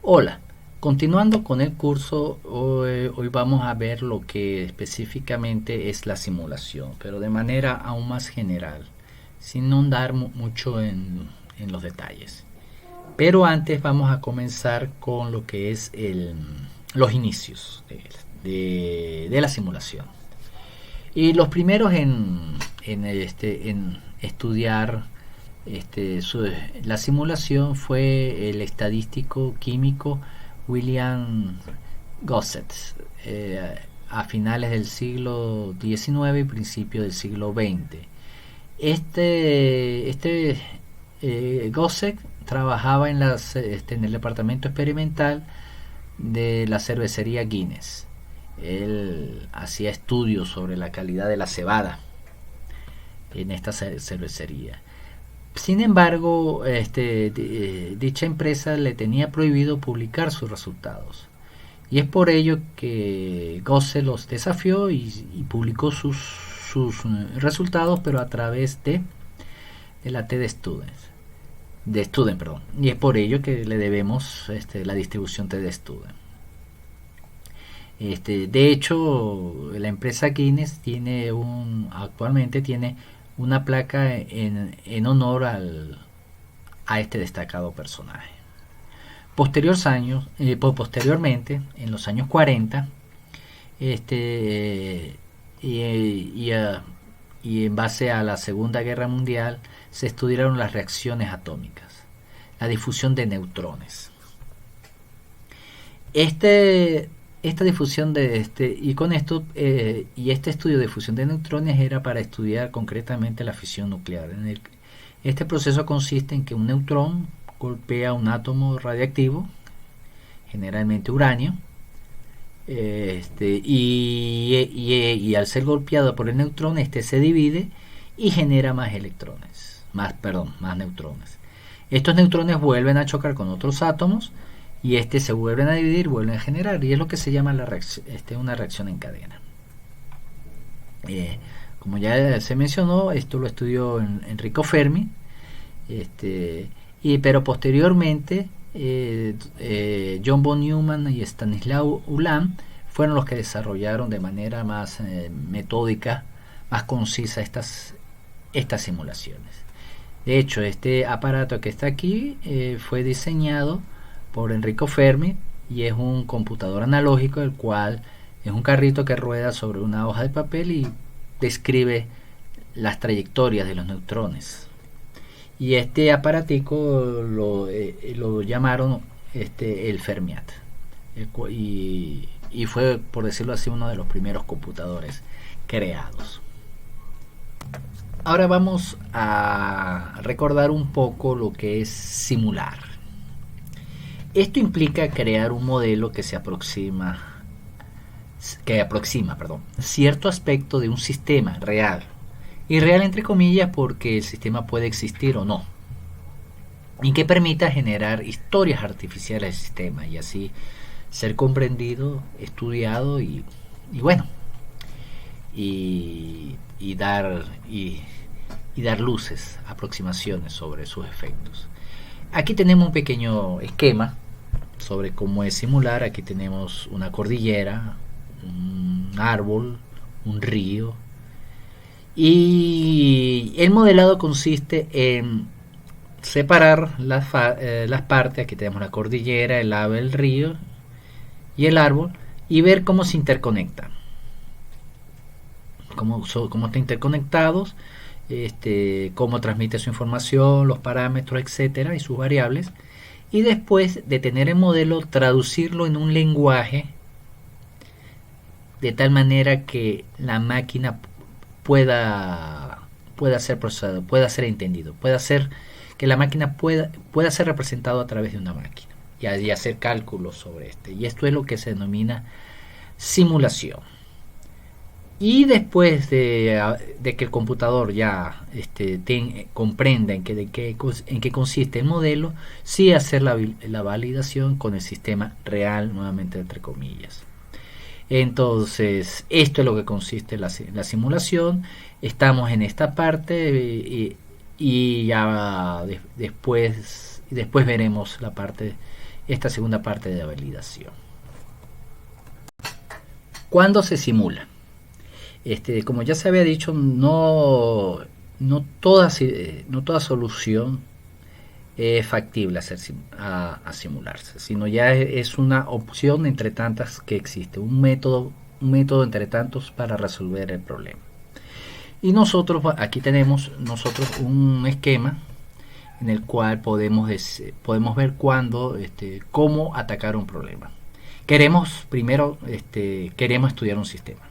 Hola, continuando con el curso, hoy vamos a ver lo que específicamente es la simulación, pero de manera aún más general, sin ahondar mucho en los detalles. Pero antes vamos a comenzar con lo que es los inicios de la simulación. Y los primeros en estudiar la simulación fue el estadístico químico William Gosset, a finales del siglo XIX y principios del siglo XX. Gosset trabajaba en el departamento experimental de la cervecería Guinness. Él hacía estudios sobre la calidad de la cebada en esta cervecería. Sin embargo, dicha empresa le tenía prohibido publicar sus resultados. Y es por ello que Gosse los desafió y publicó sus resultados, pero a través de la TED Students. De Student, perdón. Y es por ello que le debemos la distribución TED Student. De hecho, la empresa Guinness actualmente tiene una placa en honor a este destacado personaje. Posteriormente, en los años 40, y en base a la Segunda Guerra Mundial, se estudiaron las reacciones atómicas, la difusión de neutrones. Esta difusión y este estudio de difusión de neutrones era para estudiar concretamente la fisión nuclear. Este proceso consiste en que un neutrón golpea un átomo radiactivo, generalmente uranio, y al ser golpeado por el neutrón, se divide y genera más más neutrones. Estos neutrones vuelven a chocar con otros átomos y se vuelven a dividir y vuelven a generar, y es lo que se llama una reacción en cadena. Como ya se mencionó, esto lo estudió Enrico Fermi, pero posteriormente John von Neumann y Stanislaw Ulam fueron los que desarrollaron de manera más metódica, más concisa estas simulaciones. De hecho, este aparato que está aquí fue diseñado por Enrico Fermi y es un computador analógico, el cual es un carrito que rueda sobre una hoja de papel y describe las trayectorias de los neutrones. Y este aparatico lo llamaron el Fermiat, y fue, por decirlo así, uno de los primeros computadores creados. Ahora vamos a recordar un poco lo que es simular. Esto implica crear un modelo que aproxima cierto aspecto de un sistema real. Y real entre comillas porque el sistema puede existir o no. Y que permita generar historias artificiales del sistema y así ser comprendido, estudiado y dar luces, aproximaciones sobre sus efectos. Aquí tenemos un pequeño esquema sobre cómo es simular. Aquí tenemos una cordillera, un árbol, un río, y el modelado consiste en separar las partes. Aquí tenemos la cordillera, el ave, el río y el árbol, y ver cómo se interconectan, cómo están interconectados, cómo transmite su información, los parámetros, etcétera, y sus variables. Y después de tener el modelo, traducirlo en un lenguaje de tal manera que la máquina pueda ser procesado, pueda ser entendido, que la máquina pueda ser representado a través de una máquina y hacer cálculos sobre y esto es lo que se denomina simulación. Y después de que el computador ya comprenda en qué consiste el modelo, sí hacer la validación con el sistema real, nuevamente entre comillas. Entonces, esto es lo que consiste la simulación. Estamos en esta parte, y ya después veremos la parte esta segunda parte de la validación. ¿Cuándo se simula? Como ya se había dicho, no toda solución es factible a simularse, sino ya es una opción entre tantas que existe, un método entre tantos para resolver el problema. Y nosotros aquí tenemos un esquema en el cual podemos ver cómo atacar un problema. Primero queremos estudiar un sistema.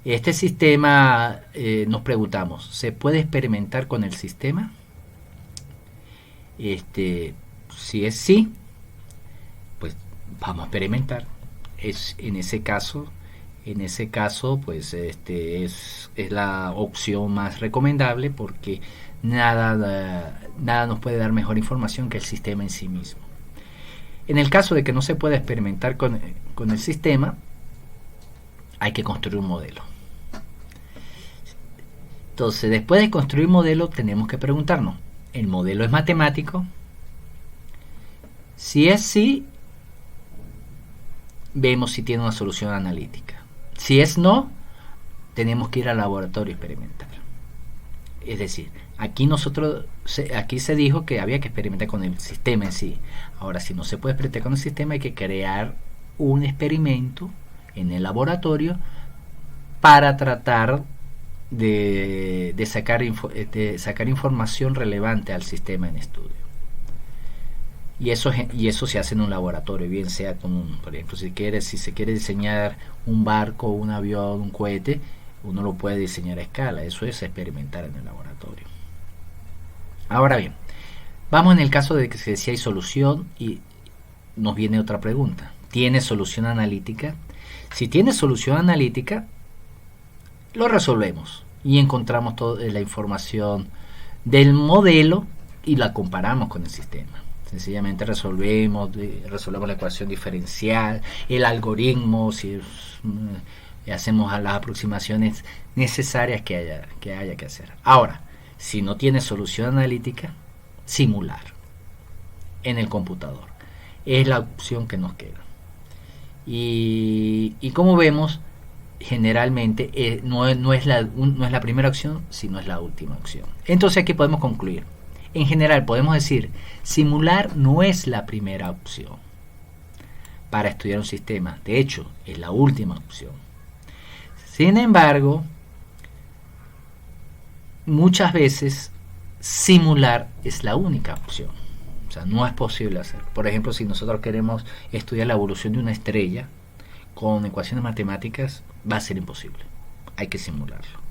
Este sistema, nos preguntamos, ¿se puede experimentar con el sistema? Si es sí, pues vamos a experimentar. En ese caso, pues es la opción más recomendable, porque nada nos puede dar mejor información que el sistema en sí mismo. En el caso de que no se pueda experimentar con el sistema, hay que construir un modelo. Entonces, después de construir un modelo, tenemos que preguntarnos, ¿el modelo es matemático? Si es sí, vemos si tiene una solución analítica. Si es no, tenemos que ir al laboratorio a experimentar. Es decir, aquí se dijo que había que experimentar con el sistema en sí. Ahora, si no se puede experimentar con el sistema, hay que crear un experimento en el laboratorio para tratar de sacar información relevante al sistema en estudio. Y eso se hace en un laboratorio, bien sea por ejemplo, si se quiere diseñar un barco, un avión, un cohete, uno lo puede diseñar a escala. Eso es experimentar en el laboratorio. Ahora bien, vamos en el caso de que si hay solución, y nos viene otra pregunta. ¿Tiene solución analítica? Si tiene solución analítica, lo resolvemos y encontramos toda la información del modelo y la comparamos con el sistema. Sencillamente resolvemos la ecuación diferencial, el algoritmo, si hacemos las aproximaciones necesarias que haya que hacer. Ahora, si no tiene solución analítica, simular en el computador es la opción que nos queda. Y como vemos, generalmente no es la primera opción, sino es la última opción. Entonces aquí podemos concluir. En general podemos decir, simular no es la primera opción para estudiar un sistema. De hecho, es la última opción. Sin embargo, muchas veces simular es la única opción. O sea, no es posible hacer. Por ejemplo, si nosotros queremos estudiar la evolución de una estrella con ecuaciones matemáticas, va a ser imposible. Hay que simularlo.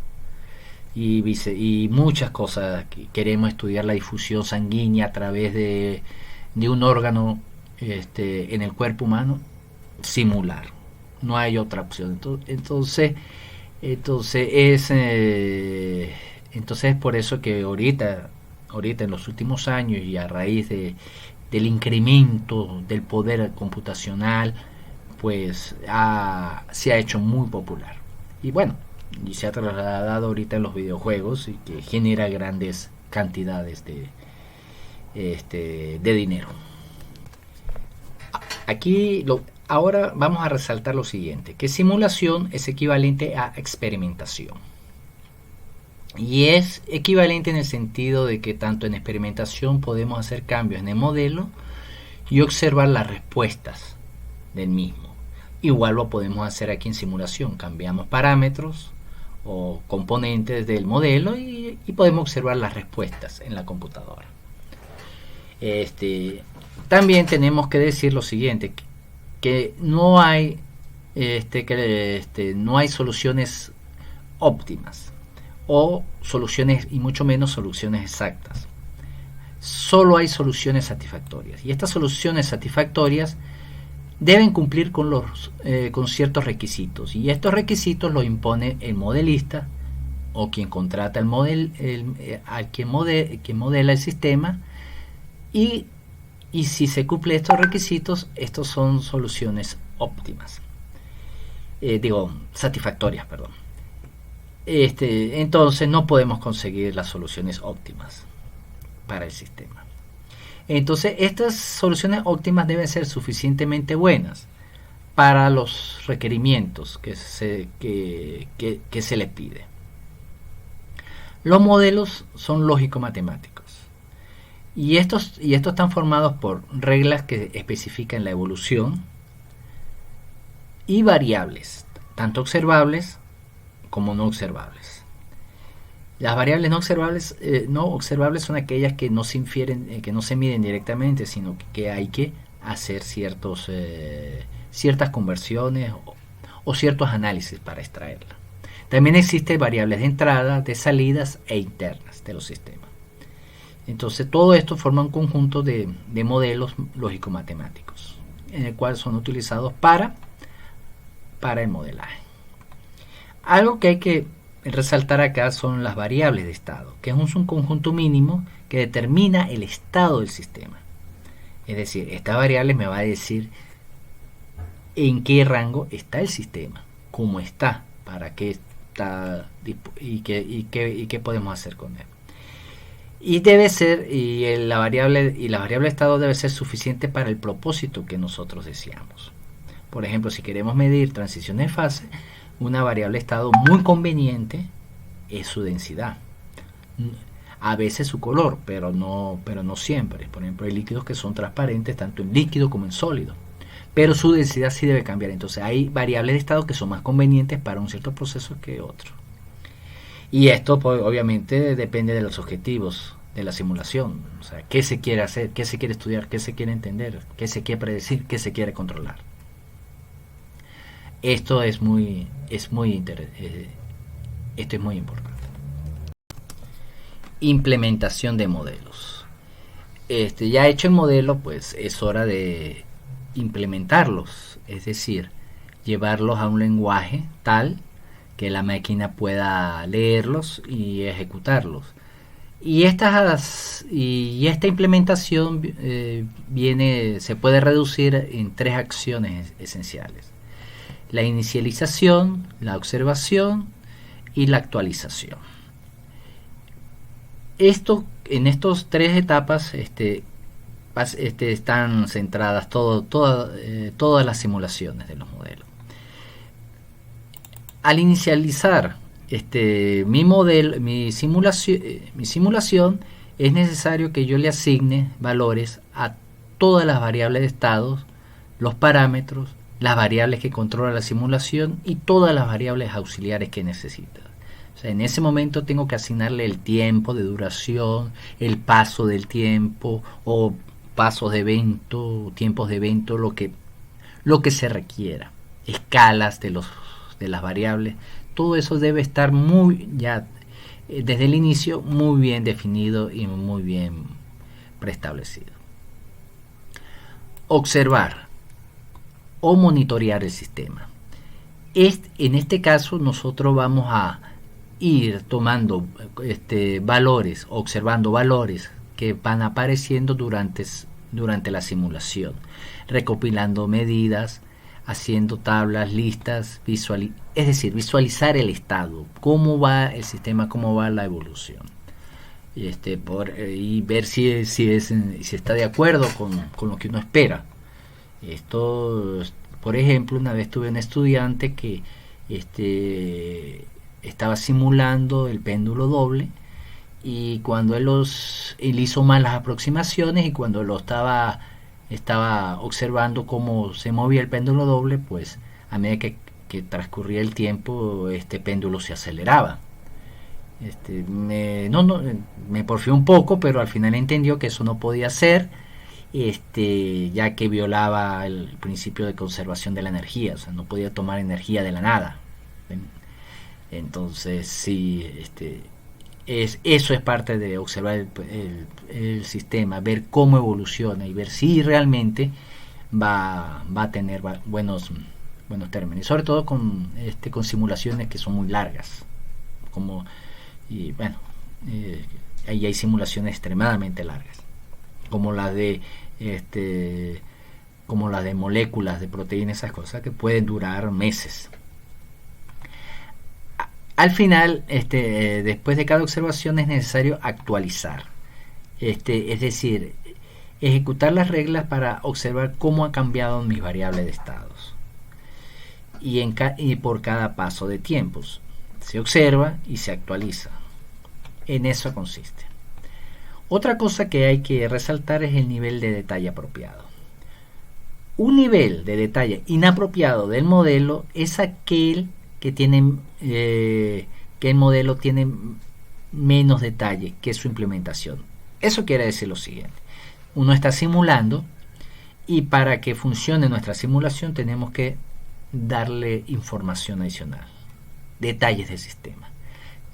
Y muchas cosas. Queremos estudiar la difusión sanguínea a través de un órgano en el cuerpo humano, simular. No hay otra opción. Entonces es por eso que ahorita en los últimos años, y a raíz del incremento del poder computacional, pues se ha hecho muy popular. Y bueno, y se ha trasladado ahorita en los videojuegos, y que genera grandes cantidades de dinero. Ahora vamos a resaltar lo siguiente, que simulación es equivalente a experimentación. Y es equivalente en el sentido de que tanto en experimentación podemos hacer cambios en el modelo y observar las respuestas del mismo. Igual lo podemos hacer aquí en simulación. Cambiamos parámetros o componentes del modelo y podemos observar las respuestas en la computadora. También tenemos que decir lo siguiente, que no hay no hay soluciones óptimas o soluciones, y mucho menos soluciones exactas. Solo hay soluciones satisfactorias, y estas soluciones satisfactorias deben cumplir con ciertos requisitos, y estos requisitos los impone el modelista o quien contrata quien modela el sistema, y si se cumplen estos requisitos, estos son soluciones óptimas, satisfactorias, perdón. Entonces no podemos conseguir las soluciones óptimas para el sistema. Entonces, estas soluciones óptimas deben ser suficientemente buenas para los requerimientos que se les pide. Los modelos son lógico-matemáticos y estos están formados por reglas que especifican la evolución y variables, tanto observables como no observables. Las variables no observables son aquellas que no se infieren, que no se miden directamente, sino que hay que hacer ciertas conversiones o ciertos análisis para extraerla. También existen variables de entrada, de salidas e internas de los sistemas. Entonces todo esto forma un conjunto de modelos lógico-matemáticos, en el cual son utilizados para el modelaje. Algo que hay que resaltar acá son las variables de estado, que es un conjunto mínimo que determina el estado del sistema. Es decir, esta variable me va a decir en qué rango está el sistema, cómo está, para qué está y qué podemos hacer con él. Y debe ser, la variable de estado debe ser suficiente para el propósito que nosotros deseamos. Por ejemplo, si queremos medir transiciones de fase, una variable de estado muy conveniente es su densidad. A veces su color, pero no siempre. Por ejemplo, hay líquidos que son transparentes tanto en líquido como en sólido, pero su densidad sí debe cambiar. Entonces hay variables de estado que son más convenientes para un cierto proceso que otro. Y esto pues, obviamente depende de los objetivos de la simulación. O sea, qué se quiere hacer, qué se quiere estudiar, qué se quiere entender, qué se quiere predecir, qué se quiere controlar. Esto es muy importante. Implementación de modelos. Ya hecho el modelo, pues es hora de implementarlos, es decir, llevarlos a un lenguaje tal que la máquina pueda leerlos y ejecutarlos. Y esta implementación se puede reducir en 3 acciones esenciales: la inicialización, la observación y la actualización. En estas 3 etapas están centradas todas las simulaciones de los modelos. Al inicializar mi simulación, es necesario que yo le asigne valores a todas las variables de estado, los parámetros, las variables que controla la simulación y todas las variables auxiliares que necesita. O sea, en ese momento tengo que asignarle el tiempo de duración, el paso del tiempo o pasos de evento, tiempos de evento, lo que se requiera, escalas de las variables. Todo eso debe estar desde el inicio muy bien definido y muy bien preestablecido. Observar o monitorear el sistema. En este caso nosotros vamos a ir tomando valores, observando valores que van apareciendo durante la simulación, recopilando medidas, haciendo tablas, listas, es decir, visualizar el estado, cómo va el sistema, cómo va la evolución, y ver si está de acuerdo con lo que uno espera. Esto, por ejemplo, una vez tuve un estudiante que estaba simulando el péndulo doble, y cuando él hizo mal las aproximaciones, y cuando lo estaba observando cómo se movía el péndulo doble, pues a medida que transcurría el tiempo, este péndulo se aceleraba. Me porfió un poco, pero al final entendió que eso no podía ser, ya que violaba el principio de conservación de la energía. O sea, no podía tomar energía de la nada. Entonces sí, eso es parte de observar el sistema, ver cómo evoluciona y ver si realmente va a tener buenos términos, y sobre todo con simulaciones que son muy largas, ahí hay simulaciones extremadamente largas, como las de moléculas de proteínas, esas cosas que pueden durar meses. Al final, después de cada observación, es necesario actualizar. Es decir, Ejecutar las reglas para observar cómo han cambiado mis variables de estados. Y por cada paso de tiempos. Se observa y se actualiza. En eso consiste. Otra cosa que hay que resaltar es el nivel de detalle apropiado. Un nivel de detalle inapropiado del modelo es aquel que el modelo tiene menos detalle que su implementación. Eso quiere decir lo siguiente. Uno está simulando y para que funcione nuestra simulación tenemos que darle información adicional, detalles del sistema.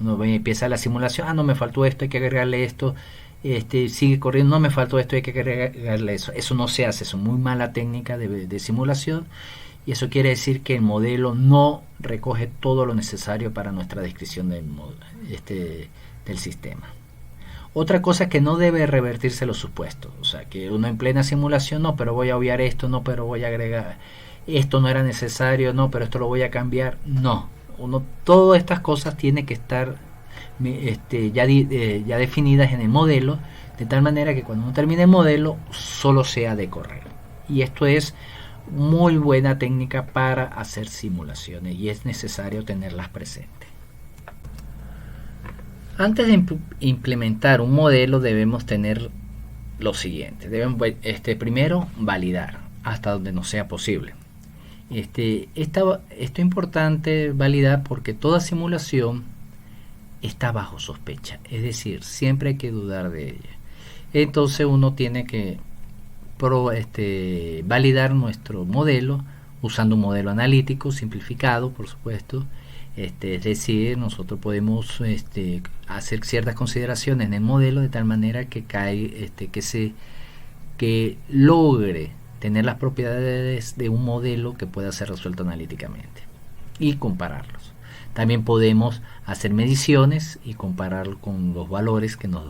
Uno empieza la simulación, no me faltó esto, hay que agregarle esto, sigue corriendo, no me faltó esto, hay que agregarle eso. Eso no se hace, es una muy mala técnica de simulación, y eso quiere decir que el modelo no recoge todo lo necesario para nuestra descripción del sistema. Otra cosa es que no debe revertirse los supuestos, o sea, que uno en plena simulación, no, pero voy a obviar esto, no, pero voy a agregar esto, no era necesario, no, pero esto lo voy a cambiar. No, todas estas cosas tienen que estar ya definidas en el modelo, de tal manera que cuando uno termine el modelo solo sea de correr. Y esto es muy buena técnica para hacer simulaciones y es necesario tenerlas presentes. Antes de implementar un modelo debemos tener lo siguiente. Debemos primero validar hasta donde nos sea posible. Esto es importante validar porque toda simulación está bajo sospecha, es decir, siempre hay que dudar de ella. Entonces uno tiene que validar nuestro modelo usando un modelo analítico simplificado, por supuesto. Es decir, nosotros podemos hacer ciertas consideraciones en el modelo de tal manera que que logre tener las propiedades de un modelo que pueda ser resuelto analíticamente y compararlos. También podemos hacer mediciones y comparar con los valores que nos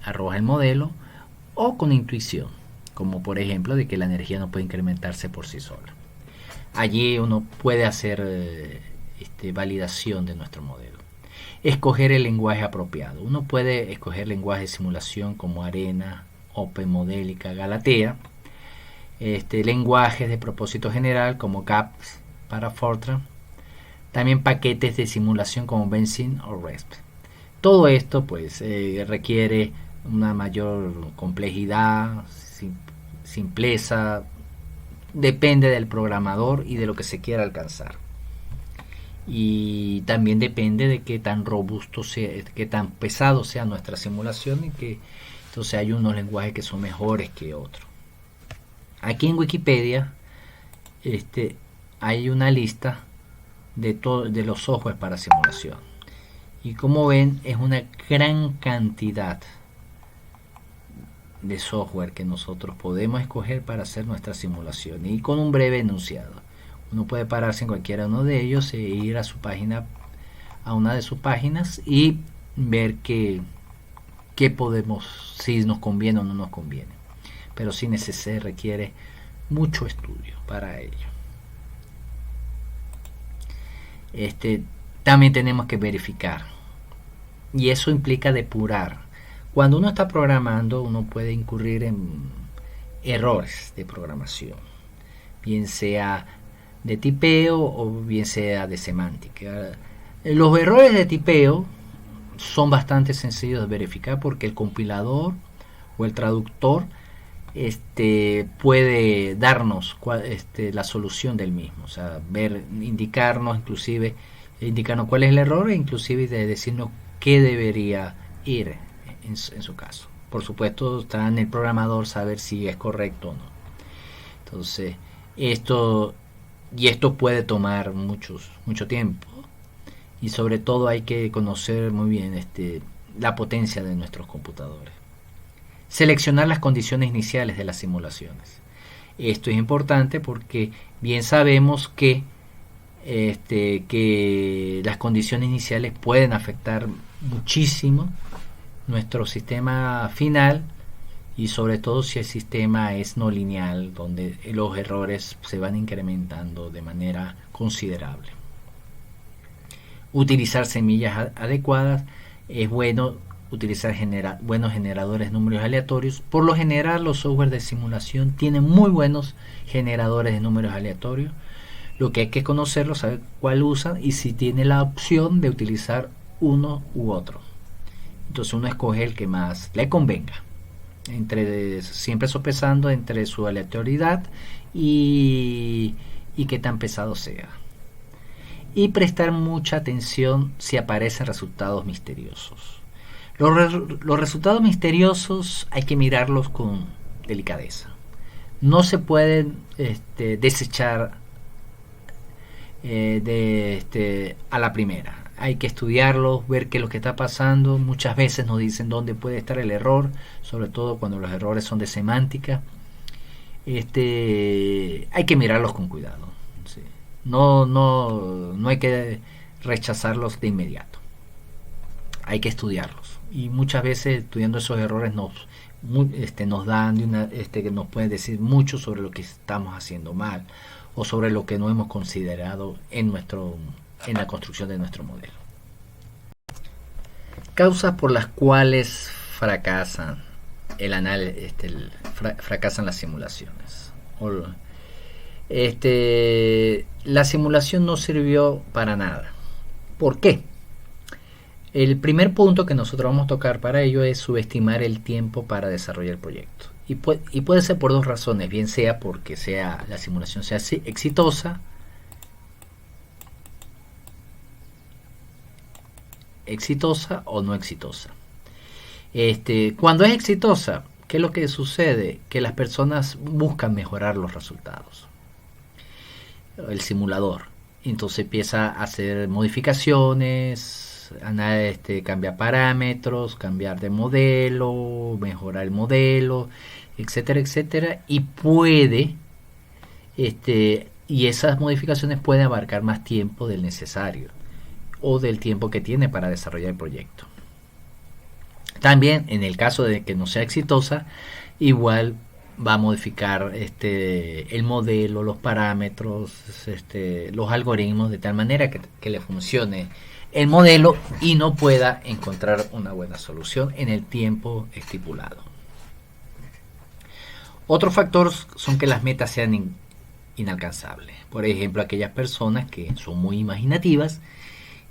arroja el modelo o con intuición, como por ejemplo de que la energía no puede incrementarse por sí sola. Allí uno puede hacer validación de nuestro modelo. Escoger el lenguaje apropiado. Uno puede escoger lenguaje de simulación como Arena, OpenModelica, Galatea. Lenguajes de propósito general como CAPS para Fortran. También paquetes de simulación como Benzene o RESP. Todo esto pues requiere una mayor complejidad, simpleza, depende del programador y de lo que se quiera alcanzar. Y también depende de qué tan robusto sea, qué tan pesado sea nuestra simulación, y que entonces hay unos lenguajes que son mejores que otros. Aquí en Wikipedia hay una lista de los softwares para simulación, y como ven es una gran cantidad de software que nosotros podemos escoger para hacer nuestra simulación, y con un breve enunciado. Uno puede pararse en cualquiera uno de ellos e ir a una de sus páginas y ver qué podemos, si nos conviene o no nos conviene. Pero sí se requiere mucho estudio para ello. También tenemos que verificar, y eso implica depurar. Cuando uno está programando, uno puede incurrir en errores de programación, bien sea de tipeo o bien sea de semántica. Los errores de tipeo son bastante sencillos de verificar porque el compilador o el traductor puede darnos la solución del mismo, o sea, indicarnos cuál es el error, e inclusive de decirnos qué debería ir en su caso. Por supuesto, está en el programador saber si es correcto o no. Entonces, esto puede tomar mucho tiempo, y sobre todo hay que conocer muy bien la potencia de nuestros computadores. Seleccionar las condiciones iniciales de las simulaciones. Esto es importante porque bien sabemos que las condiciones iniciales pueden afectar muchísimo nuestro sistema final, y sobre todo si el sistema es no lineal, donde los errores se van incrementando de manera considerable. Utilizar semillas adecuadas. Es bueno utilizar buenos generadores de números aleatorios. Por lo general los software de simulación tienen muy buenos generadores de números aleatorios. Lo que hay que conocerlo, saber cuál usan y si tiene la opción de utilizar uno u otro. Entonces uno escoge el que más le convenga, siempre sopesando entre su aleatoriedad y qué tan pesado sea. Y prestar mucha atención si aparecen resultados misteriosos. Los resultados misteriosos hay que mirarlos con delicadeza. No se pueden desechar a la primera. Hay que estudiarlos, ver qué es lo que está pasando. Muchas veces nos dicen dónde puede estar el error, sobre todo cuando los errores son de semántica. Hay que mirarlos con cuidado. ¿Sí? No hay que rechazarlos de inmediato. Hay que estudiarlos. Y muchas veces estudiando esos errores nos dan que nos pueden decir mucho sobre lo que estamos haciendo mal o sobre lo que no hemos considerado en la construcción de nuestro modelo. Causas por las cuales fracasan fracasan las simulaciones. La simulación no sirvió para nada. ¿Por qué? El primer punto que nosotros vamos a tocar para ello es subestimar el tiempo para desarrollar el proyecto. Y puede ser por dos razones, bien sea porque la simulación sea exitosa o no exitosa. Cuando es exitosa, ¿qué es lo que sucede? Que las personas buscan mejorar los resultados. El simulador. Entonces empieza a hacer modificaciones, cambiar parámetros, cambiar de modelo, mejorar el modelo, etcétera, etcétera, y y esas modificaciones pueden abarcar más tiempo del necesario o del tiempo que tiene para desarrollar el proyecto. También en el caso de que no sea exitosa, igual va a modificar el modelo, los parámetros, los algoritmos de tal manera que le funcione el modelo y no pueda encontrar una buena solución en el tiempo estipulado. Otro factor son que las metas sean inalcanzables. Por ejemplo, aquellas personas que son muy imaginativas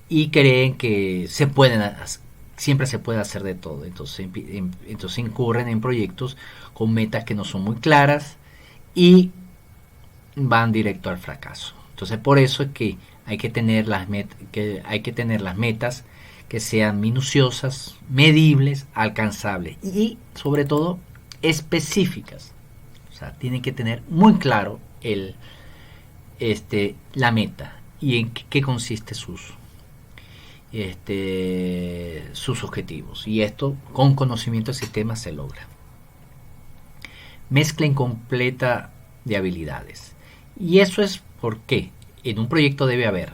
y creen que siempre se puede hacer de todo. Entonces incurren en proyectos con metas que no son muy claras y van directo al fracaso. Entonces por eso es que hay que tener las metas que sean minuciosas, medibles, alcanzables y sobre todo específicas. O sea, tienen que tener muy claro la meta y en qué consiste sus objetivos. Y esto con conocimiento del sistema se logra. Mezcla incompleta de habilidades. Y eso es porque en un proyecto debe haber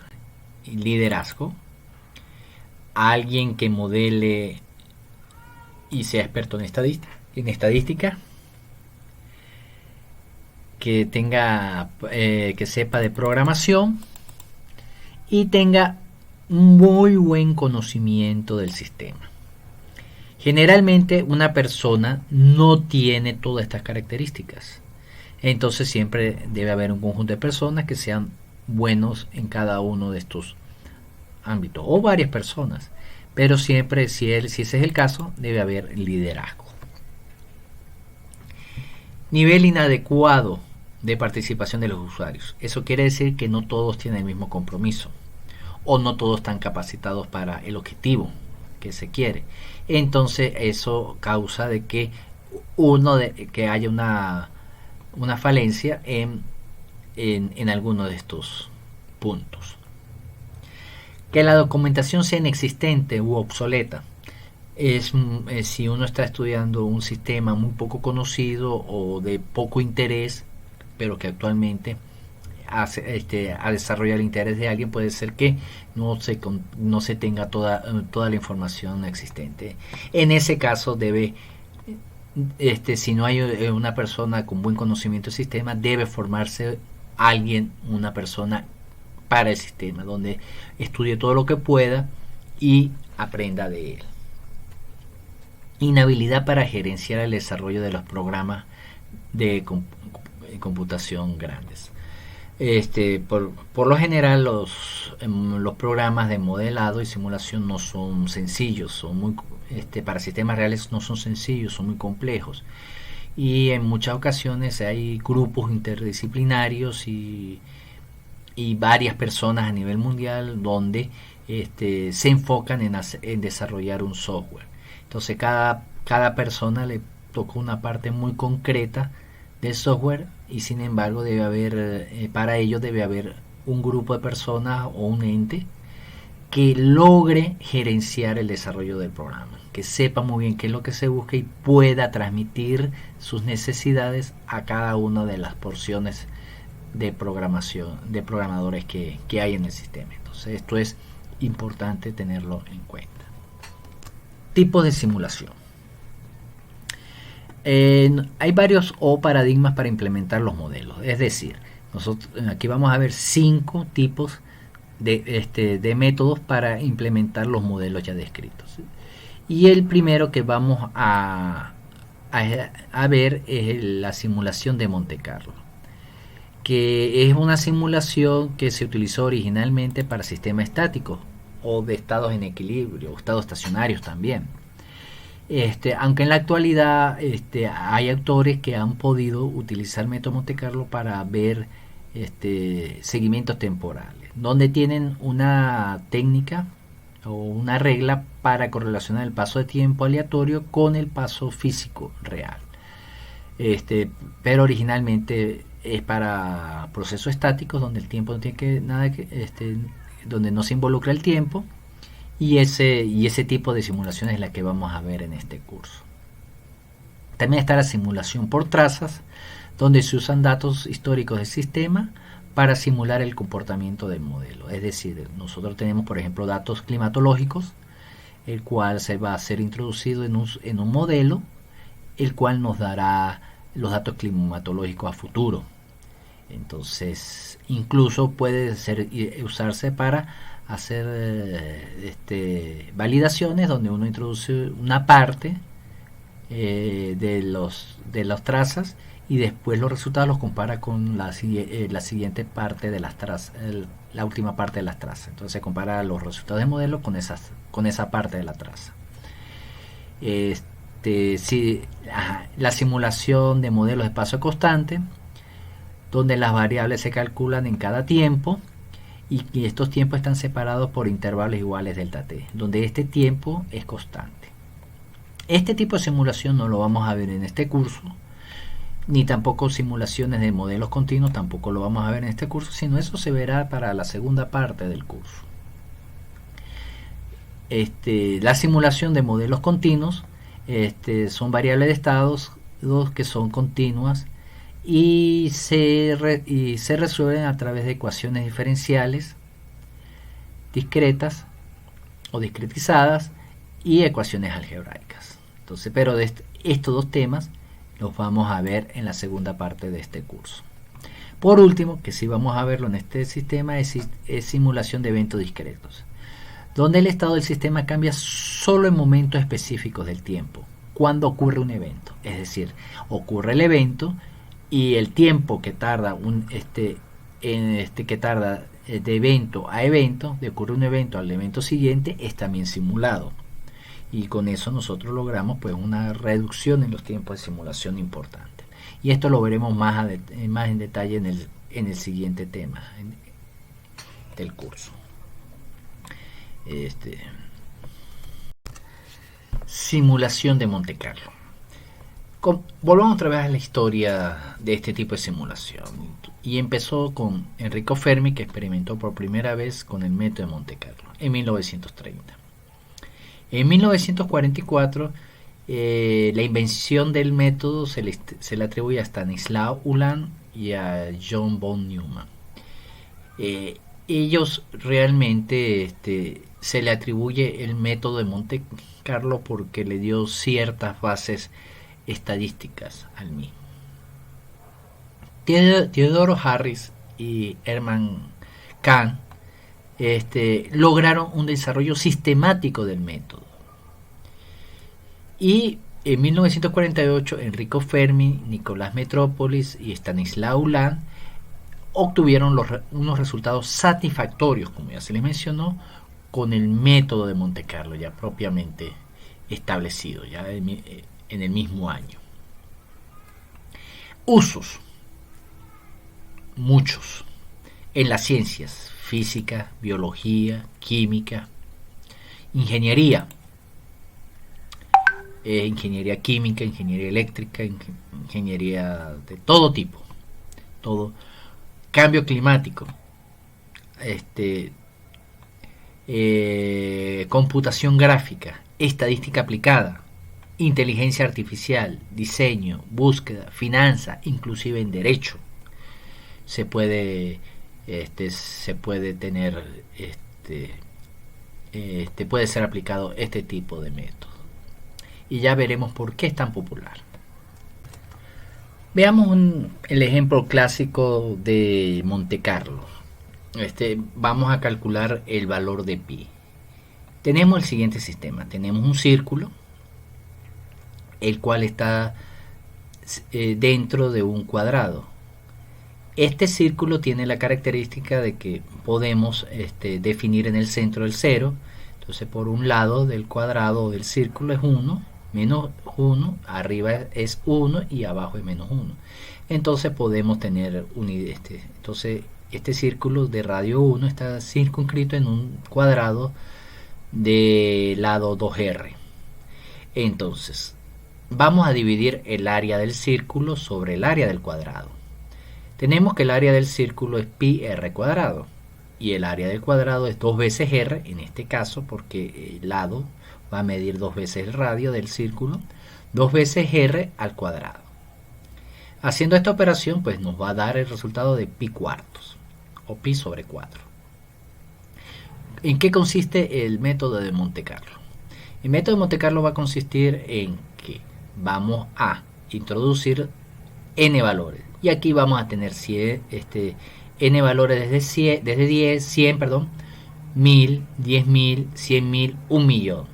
liderazgo, alguien que modele y sea experto en estadística, que que sepa de programación y tenga muy buen conocimiento del sistema. Generalmente una persona no tiene todas estas características. Entonces siempre debe haber un conjunto de personas que sean buenos en cada uno de estos ámbitos o varias personas. Pero siempre, si ese es el caso, debe haber liderazgo. Nivel inadecuado de participación de los usuarios. Eso quiere decir que no todos tienen el mismo compromiso o no todos están capacitados para el objetivo que se quiere. Entonces eso causa de que que haya una falencia en alguno de estos puntos. Que la documentación sea inexistente u obsoleta. Si uno está estudiando un sistema muy poco conocido o de poco interés, pero que actualmente a desarrollar el interés de alguien, puede ser que no se tenga toda la información existente. En ese caso si no hay una persona con buen conocimiento del sistema, debe formarse una persona para el sistema, donde estudie todo lo que pueda y aprenda de él. inhabilidad para gerenciar el desarrollo de los programas de computación grandes. Por lo general los programas de modelado y simulación no son sencillos, son muy, para sistemas reales no son sencillos, son muy complejos, y en muchas ocasiones hay grupos interdisciplinarios y varias personas a nivel mundial donde se enfocan en desarrollar un software. Entonces cada persona le toca una parte muy concreta del software, y sin embargo debe haber, para ello debe haber un grupo de personas o un ente que logre gerenciar el desarrollo del programa, que sepa muy bien qué es lo que se busca y pueda transmitir sus necesidades a cada una de las porciones de programación, de programadores que hay en el sistema. Entonces esto es importante tenerlo en cuenta. Tipos de simulación. Hay varios paradigmas para implementar los modelos. Es decir, nosotros aquí vamos a ver 5 tipos de métodos para implementar los modelos ya descritos. Y el primero que vamos a ver es la simulación de Monte Carlo, que es una simulación que se utilizó originalmente para sistemas estáticos o de estados en equilibrio, o estados estacionarios también. Aunque en la actualidad hay autores que han podido utilizar el método Monte Carlo para ver seguimientos temporales, donde tienen una técnica o una regla para correlacionar el paso de tiempo aleatorio con el paso físico real. Pero originalmente es para procesos estáticos donde el tiempo no tiene donde no se involucra el tiempo. Y ese tipo de simulación es la que vamos a ver en este curso. También está la simulación por trazas, donde se usan datos históricos del sistema para simular el comportamiento del modelo. Es decir, nosotros tenemos, por ejemplo, datos climatológicos, el cual se va a ser introducido en un modelo, el cual nos dará los datos climatológicos a futuro. Entonces, incluso puede usarse para hacer validaciones, donde uno introduce una parte de las trazas y después los resultados los compara con la siguiente parte de las trazas, la última parte de las trazas. Entonces se compara los resultados del modelo con esa parte de la traza. La simulación de modelos de espacio constante, donde las variables se calculan en cada tiempo y estos tiempos están separados por intervalos iguales delta t, donde este tiempo es constante. Este tipo de simulación no lo vamos a ver en este curso, ni tampoco simulaciones de modelos continuos, tampoco lo vamos a ver en este curso, sino eso se verá para la segunda parte del curso. La simulación de modelos continuos son variables de estados que son continuas y se resuelven a través de ecuaciones diferenciales discretas o discretizadas y ecuaciones algebraicas. Entonces, pero de estos dos temas los vamos a ver en la segunda parte de este curso. Por último, que sí vamos a verlo en este sistema, es simulación de eventos discretos, donde el estado del sistema cambia solo en momentos específicos del tiempo, cuando ocurre un evento. Es decir, ocurre el evento y el tiempo que tarda de evento a evento, de ocurrir un evento al evento siguiente, es también simulado. Y con eso nosotros logramos pues una reducción en los tiempos de simulación importante. Y esto lo veremos más en detalle en el siguiente tema del curso. Simulación de Monte Carlo. Volvamos otra vez a la historia de este tipo de simulación. Y empezó con Enrico Fermi, que experimentó por primera vez con el método de Monte Carlo en 1930. En 1944, la invención del método se le atribuye a Stanislaw Ulam y a John von Neumann. Ellos realmente se le atribuye el método de Monte Carlo porque le dio ciertas bases estadísticas al mismo. Theodore Harris y Hermann Kahn lograron un desarrollo sistemático del método. Y en 1948 Enrico Fermi, Nicolás Metrópolis y Stanislaw Lem obtuvieron unos resultados satisfactorios, como ya se les mencionó, con el método de Monte Carlo ya propiamente establecido, ya en el mismo año. Usos, muchos, en las ciencias, física, biología, química, ingeniería, ingeniería química, ingeniería eléctrica, ingeniería de todo tipo, todo, cambio climático, computación gráfica, estadística aplicada, inteligencia artificial, diseño, búsqueda, finanza, inclusive en derecho. Se puede tener, puede ser aplicado este tipo de método. Y ya veremos por qué es tan popular. Veamos el ejemplo clásico de Monte Carlo. Vamos a calcular el valor de pi. Tenemos el siguiente sistema. Tenemos un círculo, el cual está dentro de un cuadrado. Este círculo tiene la característica de que podemos definir en el centro el 0. Entonces por un lado del cuadrado o del círculo es 1, menos 1, arriba es 1 y abajo es menos 1. Entonces podemos tener este círculo de radio 1 está circunscrito en un cuadrado de lado 2r. Entonces vamos a dividir el área del círculo sobre el área del cuadrado. Tenemos que el área del círculo es pi r cuadrado y el área del cuadrado es 2 veces r, en este caso porque el lado va a medir 2 veces el radio del círculo, 2 veces r al cuadrado. Haciendo esta operación pues nos va a dar el resultado de pi cuartos o pi sobre 4. ¿En qué consiste el método de Monte Carlo? El método de Monte Carlo va a consistir en que vamos a introducir n valores y aquí vamos a tener n valores desde 10, 100, 1000, 10.000, 100.000, 1.000.000.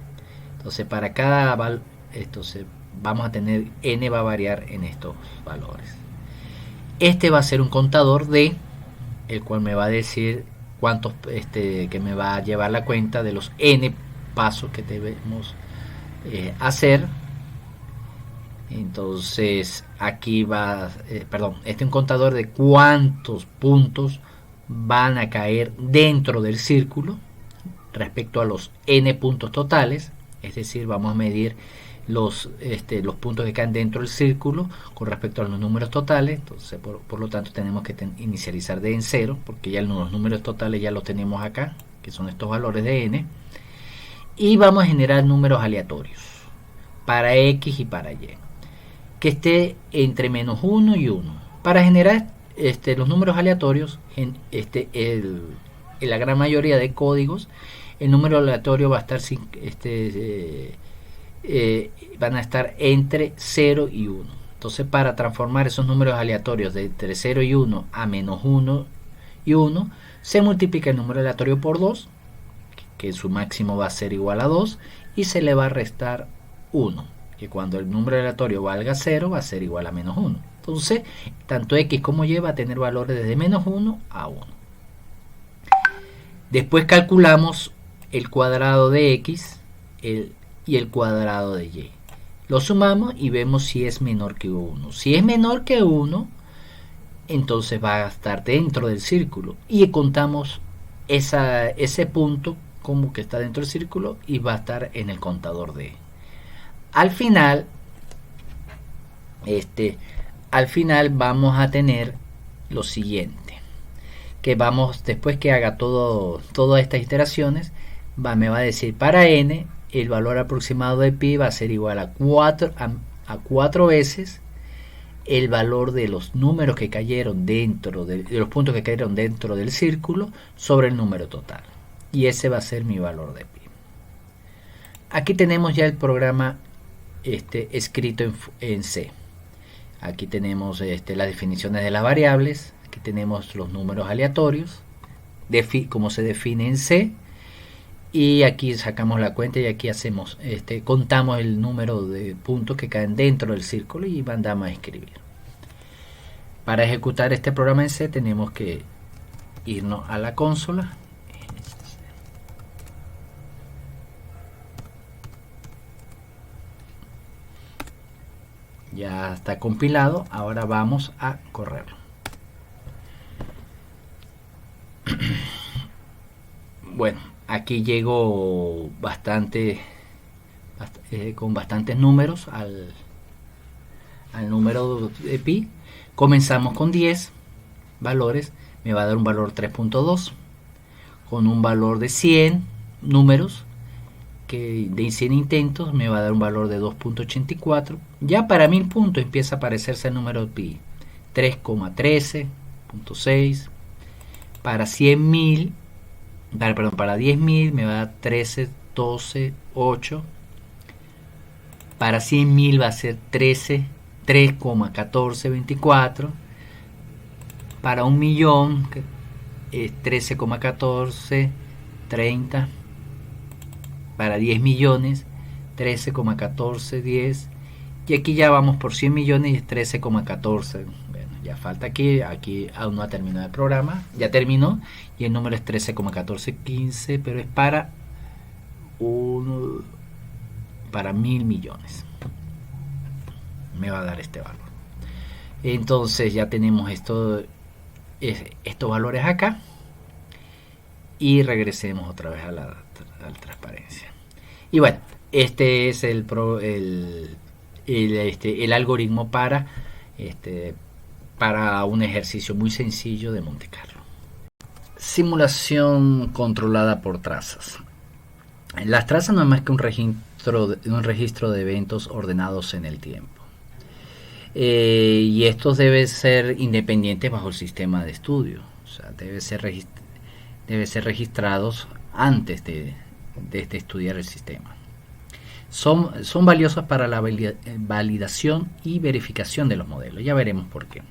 Entonces para cada vamos a tener n va a variar en estos valores. Este va a ser un contador de el cual me va a decir cuántos que me va a llevar la cuenta de los n pasos que debemos hacer. Entonces aquí va, este es un contador de cuántos puntos van a caer dentro del círculo respecto a los n puntos totales, es decir, vamos a medir los puntos que caen dentro del círculo con respecto a los números totales. Entonces por lo tanto tenemos que inicializar de en 0 porque ya los números totales ya los tenemos acá, que son estos valores de n, y vamos a generar números aleatorios para x y para y que esté entre menos 1 y 1. Para generar los números aleatorios, en la gran mayoría de códigos, el número aleatorio va a estar van a estar entre 0 y 1. Entonces para transformar esos números aleatorios de entre 0 y 1 a menos 1 y 1, se multiplica el número aleatorio por 2, que su máximo va a ser igual a 2, y se le va a restar 1, que cuando el número aleatorio valga 0 va a ser igual a menos 1. Entonces, tanto x como y va a tener valores desde menos 1 a 1. Después calculamos el cuadrado de x y el cuadrado de y. Lo sumamos y vemos si es menor que 1. Si es menor que 1, entonces va a estar dentro del círculo. Y contamos ese punto como que está dentro del círculo y va a estar en el contador de. Al final vamos a tener lo siguiente, que vamos, después que haga todas estas iteraciones, me va a decir para n el valor aproximado de pi va a ser igual a 4 veces el valor de los números que cayeron dentro de los puntos que cayeron dentro del círculo sobre el número total, y ese va a ser mi valor de pi. Aquí tenemos ya el programa escrito en C. Aquí tenemos las definiciones de las variables, aquí tenemos los números aleatorios, como se define en C, y aquí sacamos la cuenta y aquí hacemos, contamos el número de puntos que caen dentro del círculo y mandamos a escribir. Para ejecutar este programa en C tenemos que irnos a la consola. Ya está compilado, ahora vamos a correrlo. Bueno, aquí llego con bastantes números al número de pi. Comenzamos con 10 valores, me va a dar un valor 3.2, con un valor de 100 números, que de 100 intentos me va a dar un valor de 2.84. Ya para 1000 puntos empieza a aparecerse el número de pi, 3,13.6. Para 100.000, para 10.000 me va a dar 13, 12, 8. Para 100.000 va a ser 13, 3,1424. Para 1.000.000 es 13,14, 30. Para 10 millones 13,14, 10. Y aquí ya vamos por 100 millones y es 13,14. Bueno, ya falta aquí aún no ha terminado el programa, ya terminó y el número es 13,1415, pero es para 1.000 millones. Me va a dar este valor. Entonces ya tenemos estos valores acá y regresemos otra vez a la transparencia. Y bueno, este es el algoritmo para un ejercicio muy sencillo de Monte Carlo. Simulación controlada por trazas. Las trazas no es más que un registro de eventos ordenados en el tiempo. Y estos deben ser independientes bajo el sistema de estudio. O sea, deben ser registrados antes de estudiar el sistema. Son valiosos para la validación y verificación de los modelos. Ya veremos por qué.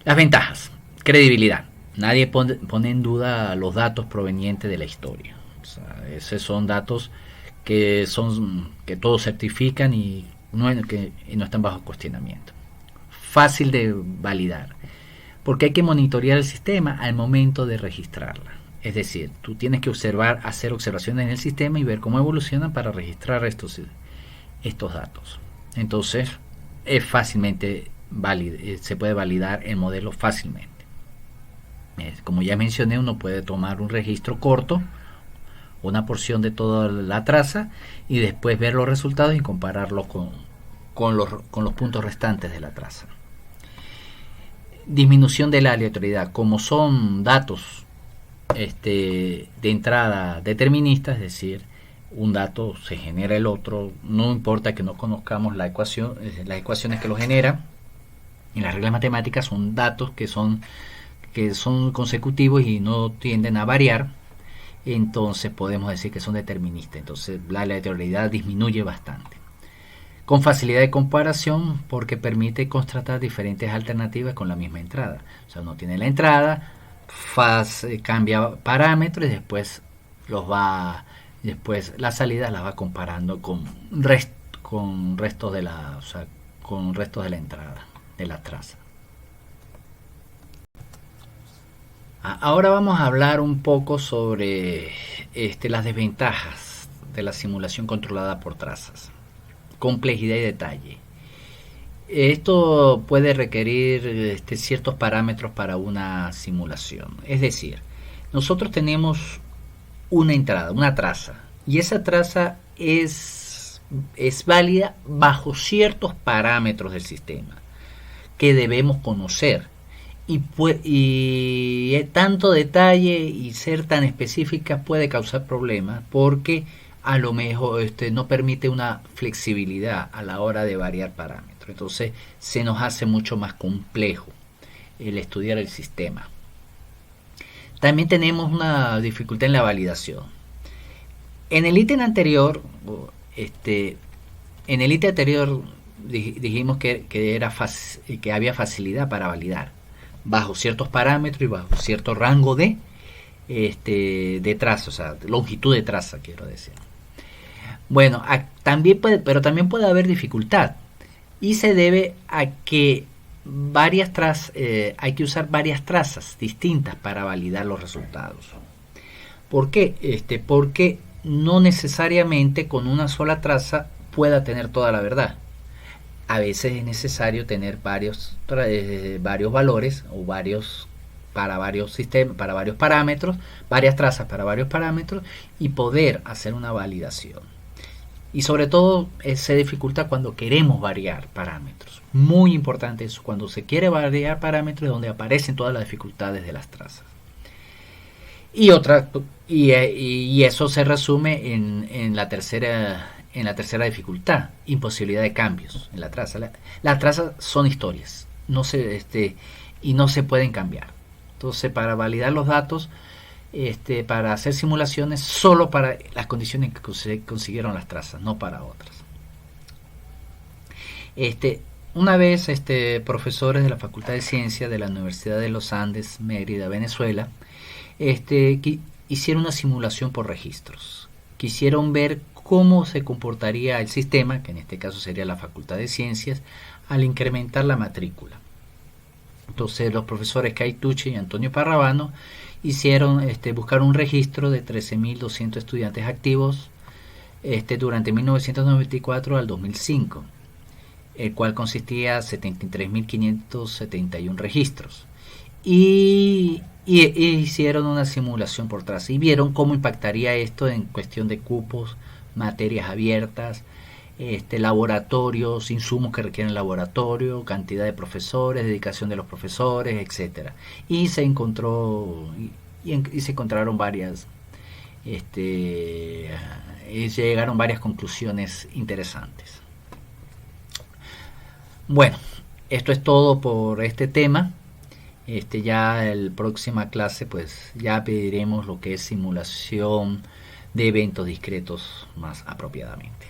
Las ventajas. Credibilidad. Nadie pone en duda los datos provenientes de la historia. O sea, esos son datos que todos certifican y no están bajo cuestionamiento. Fácil de validar, porque hay que monitorear el sistema al momento de registrarla. Es decir, tú tienes que hacer observaciones en el sistema y ver cómo evolucionan para registrar estos datos. Entonces, se puede validar el modelo fácilmente. Como ya mencioné, uno puede tomar un registro corto, una porción de toda la traza, y después ver los resultados y compararlos con los puntos restantes de la traza. Disminución de la aleatoriedad. Como son datos de entrada deterministas, es decir, un dato se genera el otro, no importa que no conozcamos las ecuaciones que lo generan. En las reglas matemáticas son datos que son consecutivos y no tienden a variar, entonces podemos decir que son deterministas. Entonces la aleatoriedad disminuye bastante. Con facilidad de comparación, porque permite contrastar diferentes alternativas con la misma entrada. O sea, uno tiene la entrada, cambia parámetros y después las salidas las va comparando con restos de la entrada de la traza. Ahora vamos a hablar un poco sobre las desventajas de la simulación controlada por trazas. Complejidad y detalle. Esto puede requerir ciertos parámetros para una simulación. Es decir, nosotros tenemos una entrada, una traza, y esa traza es válida bajo ciertos parámetros del sistema que debemos conocer. Y tanto detalle y ser tan específica puede causar problemas, porque a lo mejor no permite una flexibilidad a la hora de variar parámetros. Entonces se nos hace mucho más complejo el estudiar el sistema. También tenemos una dificultad en la validación. En el ítem anterior, dijimos que había facilidad para validar bajo ciertos parámetros y bajo cierto rango de de traza, o sea, longitud de traza, quiero decir. Bueno, también pero también puede haber dificultad y se debe a que hay que usar varias trazas distintas para validar los resultados. ¿Por qué? Porque no necesariamente con una sola traza pueda tener toda la verdad. A veces es necesario tener varios valores o varios sistemas, para varios parámetros, varias trazas para varios parámetros y poder hacer una validación. Y sobre todo se dificulta cuando queremos variar parámetros. Muy importante eso, cuando se quiere variar parámetros es donde aparecen todas las dificultades de las trazas. Y eso se resume en la tercera dificultad, imposibilidad de cambios en la traza. Las trazas son historias, y no se pueden cambiar. Entonces, para validar los datos, para hacer simulaciones, solo para las condiciones que se consiguieron las trazas, no para otras. Una vez, profesores de la Facultad de Ciencias de la Universidad de los Andes, Mérida, Venezuela, hicieron una simulación por registros. Quisieron ver cómo se comportaría el sistema, que en este caso sería la Facultad de Ciencias, al incrementar la matrícula. Entonces los profesores Kai Tucci y Antonio Parravano buscaron un registro de 13.200 estudiantes activos durante 1994 al 2005, el cual consistía de 73.571 registros. Y hicieron una simulación por traza y vieron cómo impactaría esto en cuestión de cupos, materias abiertas, laboratorios, insumos que requieren laboratorio, cantidad de profesores, dedicación de los profesores, etcétera. Y se encontraron varias, llegaron varias conclusiones interesantes. Bueno, esto es todo por este tema. Ya en la próxima clase pues ya pediremos lo que es simulación de eventos discretos más apropiadamente.